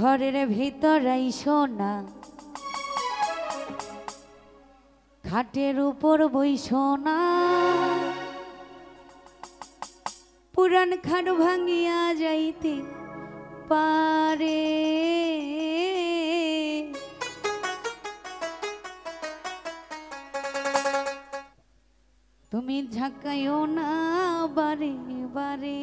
ঘরের ভিতর আইসো না, খাটের উপর বইসো না, পুরান খাট ভাঙিয়া যাইতে পারে। তুমি ঝাঁকাইও না বারে বারে।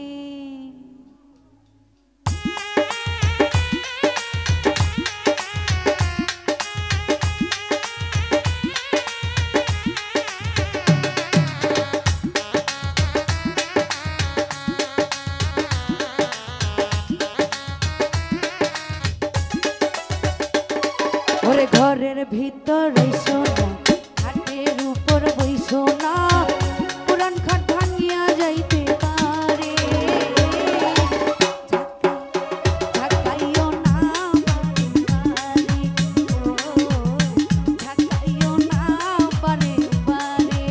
ওরে ঘরের ভিতর আইসো না, খাটের উপর বইসো না, পুরান খাট ভাঙিয়া যাইতে পারে। ঝাঁকাইও না বারে বারে, ঝাঁকাইও না বারে বারে।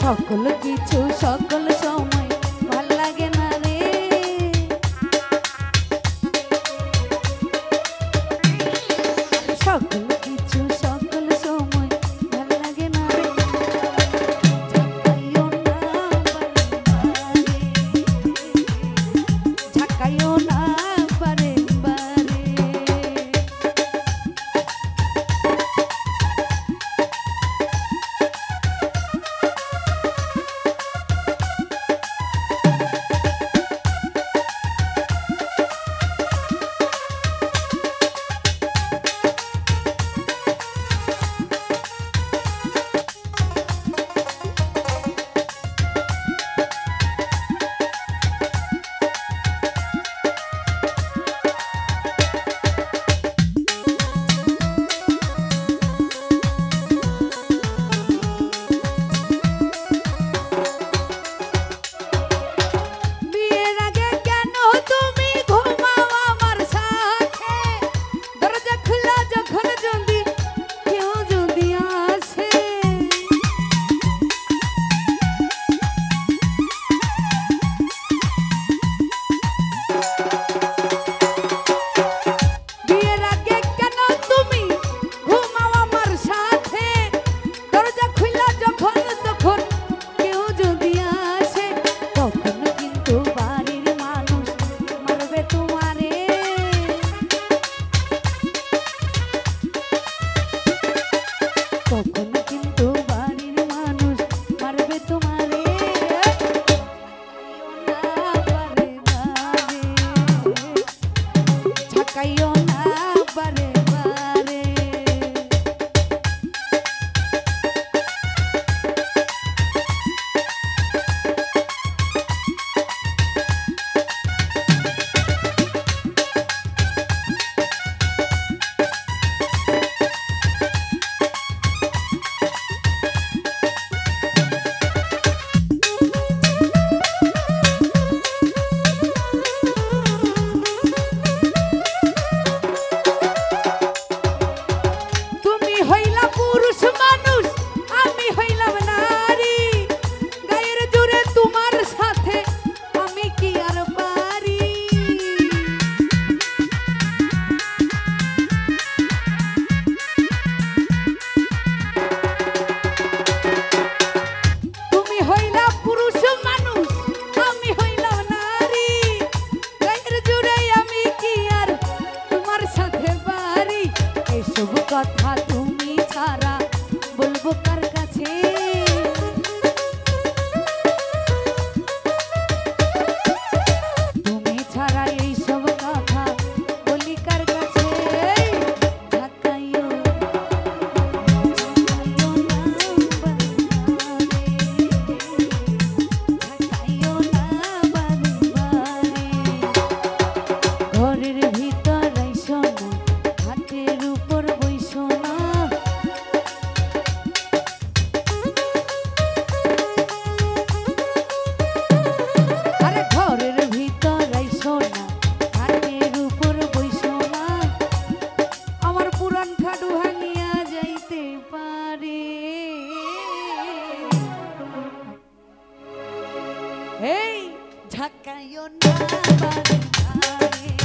সকল কিছু সকল সময় ভাল লাগে না রে, সকল কিছু সকল সময় ভাল লাগে না রে। ঝাঁকাইও না বারে বারে, তখন কিন্তু বাড়ির মানুষ মারবে তোমারে। ঝাঁকাইও না বারে বারে, এই ঝাঁকাইও না বারে বারে